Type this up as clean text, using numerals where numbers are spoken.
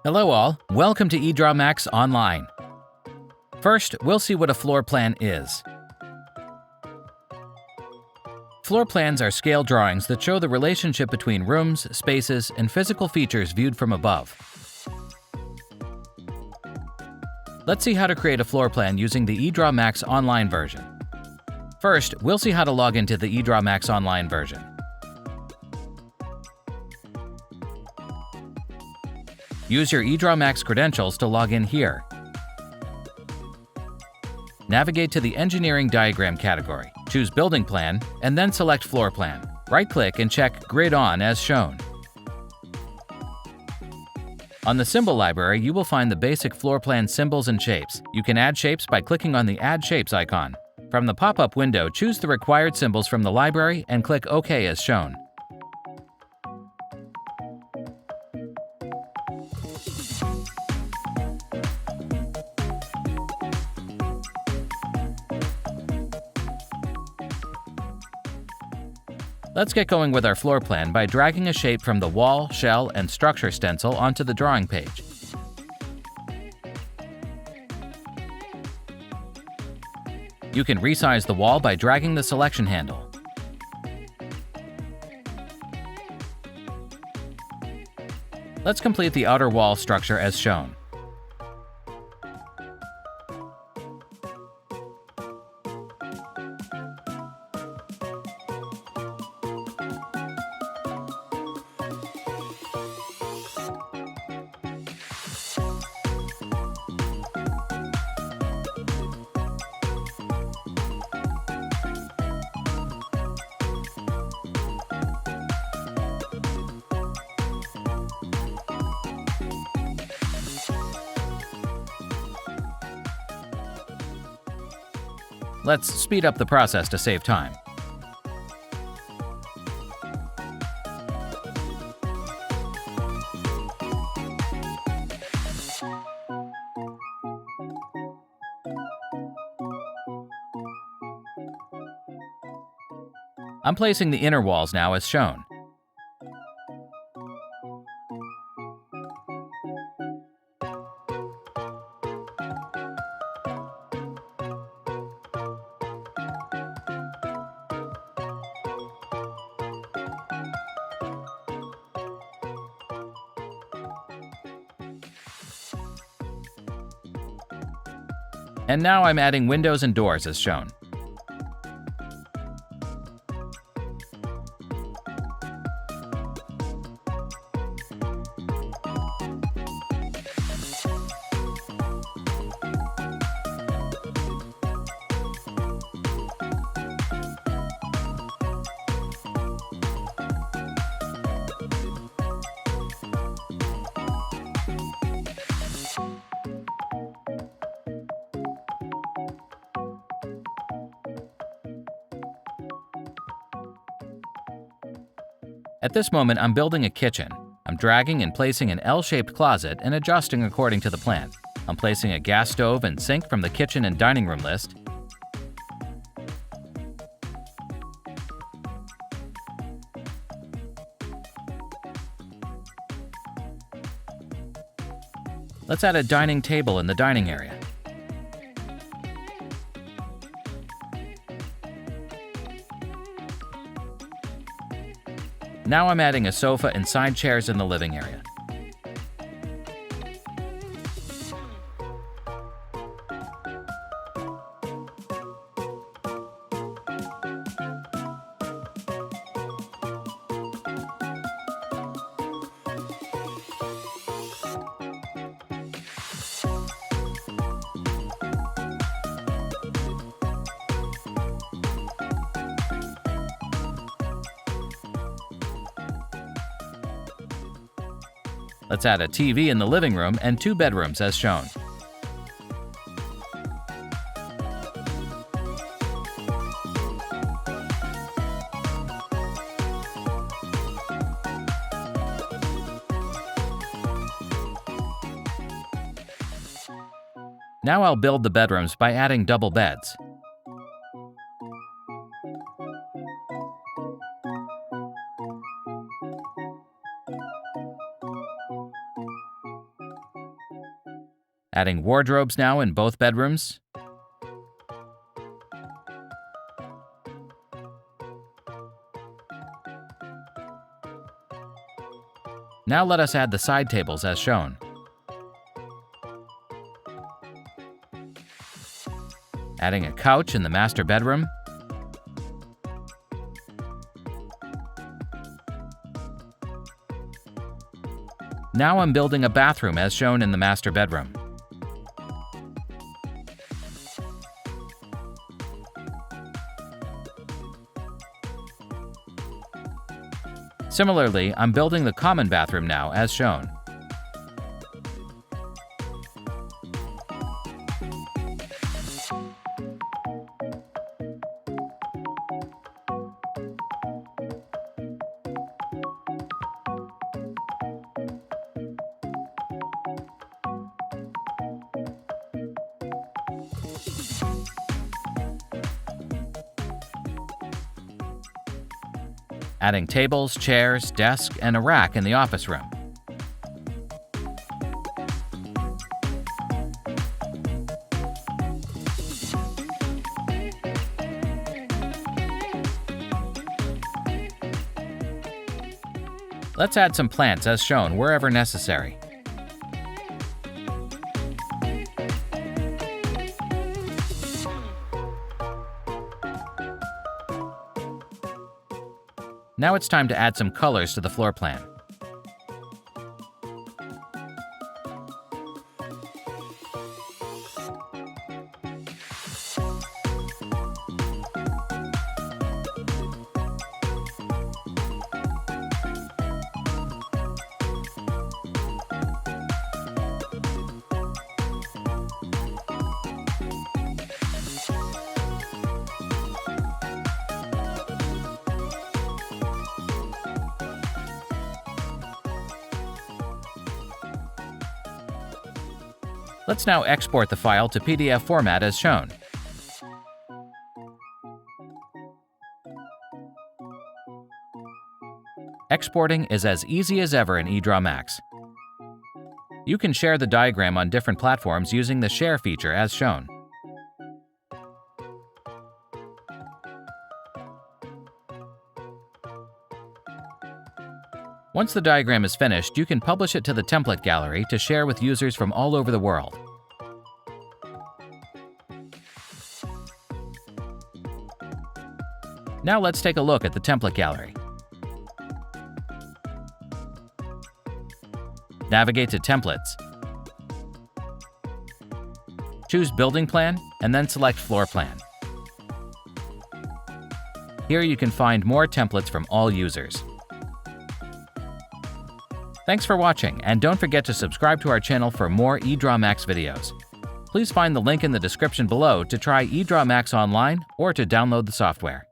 Hello all, welcome to EdrawMax Online. First, we'll see what a floor plan is. Floor plans are scale drawings that show the relationship between rooms, spaces, and physical features viewed from above. Let's see how to create a floor plan using the EdrawMax Online version. First, we'll see how to log into the EdrawMax Online version. Use your EdrawMax credentials to log in here. Navigate to the Engineering Diagram category, choose Building Plan, and then select Floor Plan. Right-click and check Grid On as shown. On the symbol library, you will find the basic floor plan symbols and shapes. You can add shapes by clicking on the Add Shapes icon. From the pop-up window, choose the required symbols from the library and click OK as shown. Let's get going with our floor plan by dragging a shape from the wall, shell, and structure stencil onto the drawing page. You can resize the wall by dragging the selection handle. Let's complete the outer wall structure as shown. Let's speed up the process to save time. I'm placing the inner walls now as shown. And now I'm adding windows and doors as shown. At this moment, I'm building a kitchen. I'm dragging and placing an L-shaped closet and adjusting according to the plan. I'm placing a gas stove and sink from the kitchen and dining room list. Let's add a dining table in the dining area. Now I'm adding a sofa and side chairs in the living area. Let's add a TV in the living room and 2 bedrooms as shown. Now I'll build the bedrooms by adding double beds. Adding wardrobes now in both bedrooms. Now let us add the side tables as shown. Adding a couch in the master bedroom. Now I'm building a bathroom as shown in the master bedroom. Similarly, I'm building the common bathroom now as shown. Adding tables, chairs, desk, and a rack in the office room. Let's add some plants as shown wherever necessary. Now it's time to add some colors to the floor plan. Let's now export the file to PDF format as shown. Exporting is as easy as ever in EdrawMax. You can share the diagram on different platforms using the Share feature as shown. Once the diagram is finished, you can publish it to the template gallery to share with users from all over the world. Now let's take a look at the template gallery. Navigate to Templates. Choose Building Plan and then select Floor Plan. Here you can find more templates from all users. Thanks for watching, and don't forget to subscribe to our channel for more EdrawMax videos. Please find the link in the description below to try EdrawMax online or to download the software.